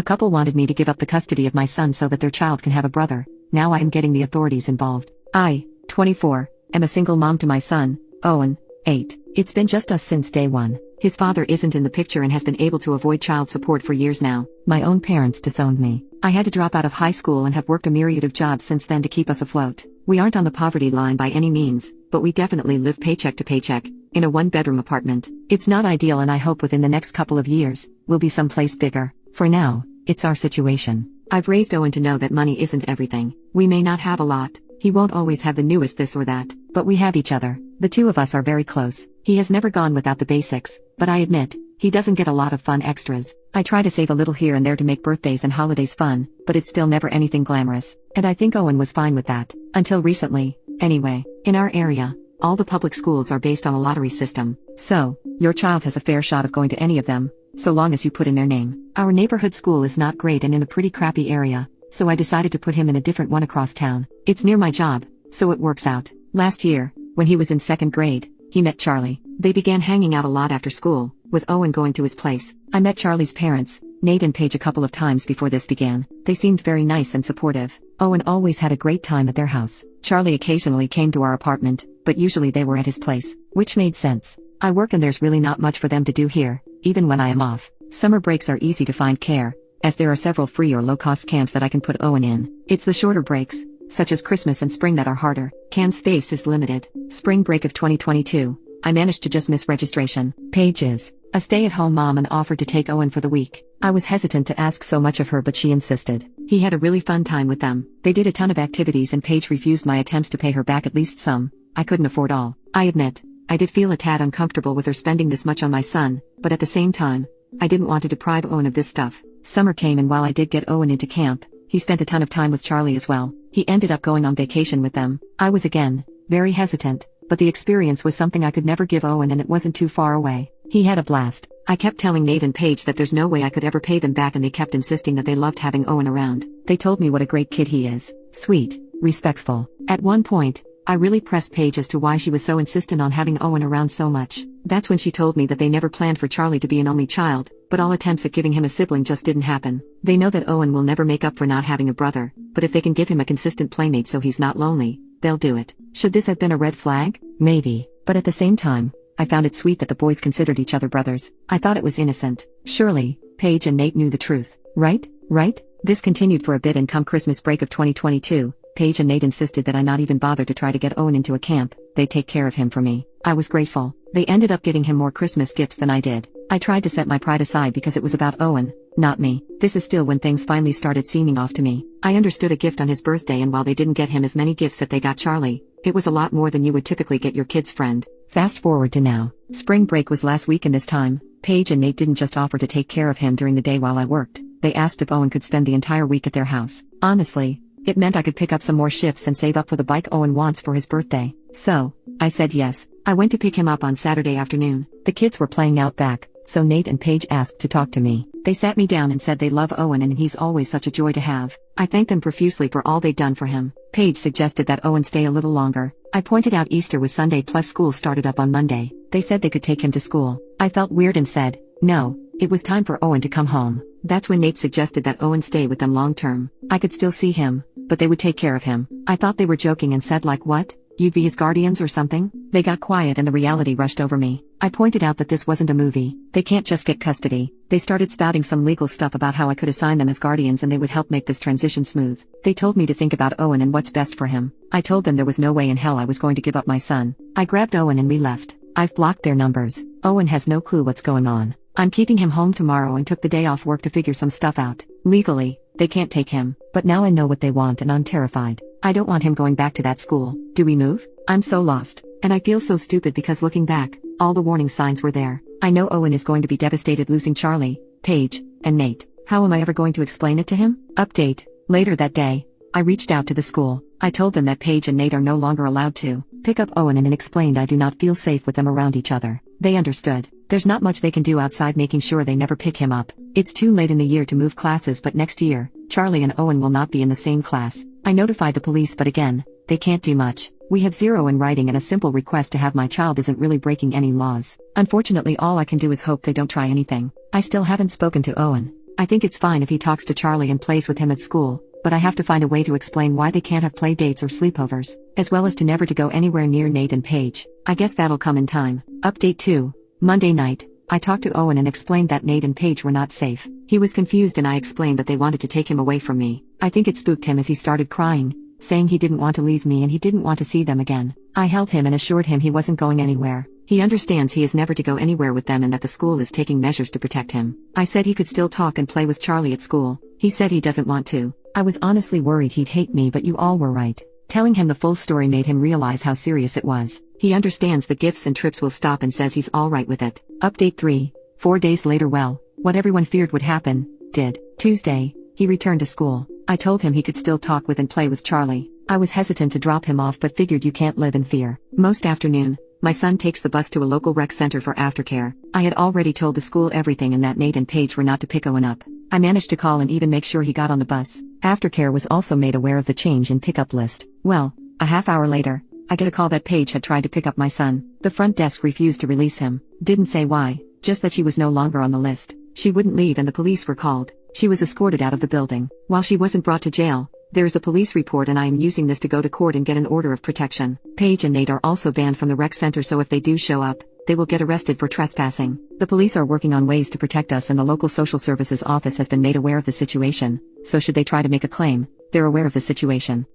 A couple wanted me to give up the custody of my son so that their child can have a brother. Now I am getting the authorities involved. I, 24, am a single mom to my son, Owen, 8. It's been just us since day one. His father isn't in the picture and has been able to avoid child support for years now. My own parents disowned me. I had to drop out of high school and have worked a myriad of jobs since then to keep us afloat. We aren't on the poverty line by any means, but we definitely live paycheck to paycheck, in a one-bedroom apartment. It's not ideal and I hope within the next couple of years, we'll be someplace bigger. For now, it's our situation. I've raised Owen to know that money isn't everything. We may not have a lot. He won't always have the newest this or that, but we have each other. The two of us are very close. He has never gone without the basics, but I admit, he doesn't get a lot of fun extras. I try to save a little here and there to make birthdays and holidays fun, but it's still never anything glamorous. And I think Owen was fine with that. Until recently. Anyway, in our area, all the public schools are based on a lottery system. So, your child has a fair shot of going to any of them, so long as you put in their name. Our neighborhood school is not great and in a pretty crappy area, so I decided to put him in a different one across town. It's near my job, so it works out. Last year, when he was in 2nd grade, he met Charlie. They began hanging out a lot after school, with Owen going to his place. I met Charlie's parents, Nate and Paige, a couple of times before this began. They seemed very nice and supportive. Owen always had a great time at their house. Charlie occasionally came to our apartment, but usually they were at his place, which made sense. I work and there's really not much for them to do here, even when I am off. Summer breaks are easy to find care, as there are several free or low-cost camps that I can put Owen in. It's the shorter breaks, such as Christmas and spring, that are harder. Camp space is limited. Spring break of 2022, I managed to just miss registration. Paige is a stay-at-home mom and offered to take Owen for the week. I was hesitant to ask so much of her, but she insisted. He had a really fun time with them. They did a ton of activities and Paige refused my attempts to pay her back at least some. I couldn't afford all. I admit, I did feel a tad uncomfortable with her spending this much on my son, but at the same time, I didn't want to deprive Owen of this stuff. Summer came and while I did get Owen into camp, he spent a ton of time with Charlie as well. He ended up going on vacation with them. I was again very hesitant, but the experience was something I could never give Owen and it wasn't too far away. He had a blast. I kept telling Nate and Paige that there's no way I could ever pay them back and they kept insisting that they loved having Owen around. They told me what a great kid he is. Sweet, respectful. At one point, I really pressed Paige as to why she was so insistent on having Owen around so much. That's when she told me that they never planned for Charlie to be an only child, but all attempts at giving him a sibling just didn't happen. They know that Owen will never make up for not having a brother, but if they can give him a consistent playmate so he's not lonely, they'll do it. Should this have been a red flag? Maybe, but at the same time, I found it sweet that the boys considered each other brothers. I thought it was innocent. Surely, Paige and Nate knew the truth, right? Right? This continued for a bit and come Christmas break of 2022, Paige and Nate insisted that I not even bother to try to get Owen into a camp. They'd take care of him for me. I was grateful. They ended up getting him more Christmas gifts than I did. I tried to set my pride aside because it was about Owen, not me. This is still when things finally started seeming off to me. I understood a gift on his birthday, and while they didn't get him as many gifts that they got Charlie, it was a lot more than you would typically get your kid's friend. Fast forward to now. Spring break was last week and this time, Paige and Nate didn't just offer to take care of him during the day while I worked. They asked if Owen could spend the entire week at their house. Honestly, it meant I could pick up some more shifts and save up for the bike Owen wants for his birthday. So, I said yes. I went to pick him up on Saturday afternoon. The kids were playing out back, so Nate and Paige asked to talk to me. They sat me down and said they love Owen and he's always such a joy to have. I thanked them profusely for all they'd done for him. Paige suggested that Owen stay a little longer. I pointed out Easter was Sunday plus school started up on Monday. They said they could take him to school. I felt weird and said, no, it was time for Owen to come home. That's when Nate suggested that Owen stay with them long term. I could still see him, but they would take care of him. I thought they were joking and said, like, what? You'd be his guardians or something? They got quiet and the reality rushed over me. I pointed out that this wasn't a movie. They can't just get custody. They started spouting some legal stuff about how I could assign them as guardians and they would help make this transition smooth. They told me to think about Owen and what's best for him. I told them there was no way in hell I was going to give up my son. I grabbed Owen and we left. I've blocked their numbers. Owen has no clue what's going on. I'm keeping him home tomorrow and took the day off work to figure some stuff out. Legally, they can't take him, but now I know what they want and I'm terrified. I don't want him going back to that school. Do we move? I'm so lost. And I feel so stupid because looking back, all the warning signs were there. I know Owen is going to be devastated losing Charlie, Paige, and Nate. How am I ever going to explain it to him? Update. Later that day, I reached out to the school. I told them that Paige and Nate are no longer allowed to pick up Owen and explained I do not feel safe with them around each other. They understood. There's not much they can do outside making sure they never pick him up. It's too late in the year to move classes, but next year, Charlie and Owen will not be in the same class. I notified the police, but again, they can't do much. We have zero in writing and a simple request to have my child isn't really breaking any laws. Unfortunately, all I can do is hope they don't try anything. I still haven't spoken to Owen. I think it's fine if he talks to Charlie and plays with him at school, but I have to find a way to explain why they can't have play dates or sleepovers, as well as to never to go anywhere near Nate and Paige. I guess that'll come in time. Update 2. Monday night, I talked to Owen and explained that Nate and Paige were not safe. He was confused and I explained that they wanted to take him away from me. I think it spooked him as he started crying, saying he didn't want to leave me and he didn't want to see them again. I held him and assured him he wasn't going anywhere. He understands he is never to go anywhere with them and that the school is taking measures to protect him. I said he could still talk and play with Charlie at school. He said he doesn't want to. I was honestly worried he'd hate me, but you all were right. Telling him the full story made him realize how serious it was. He understands the gifts and trips will stop and says he's alright with it. Update 3. 4 days later, well, what everyone feared would happen, did. Tuesday, he returned to school. I told him he could still talk with and play with Charlie. I was hesitant to drop him off but figured you can't live in fear. Most afternoon, my son takes the bus to a local rec center for aftercare. I had already told the school everything and that Nate and Paige were not to pick Owen up. I managed to call and even make sure he got on the bus. Aftercare was also made aware of the change in pickup list. Well, a half hour later, I get a call that Paige had tried to pick up my son. The front desk refused to release him. Didn't say why, just that she was no longer on the list. She wouldn't leave and the police were called. She was escorted out of the building. While she wasn't brought to jail, there is a police report and I am using this to go to court and get an order of protection. Paige and Nate are also banned from the rec center, so if they do show up, they will get arrested for trespassing. The police are working on ways to protect us and the local social services office has been made aware of the situation, so should they try to make a claim, they're aware of the situation.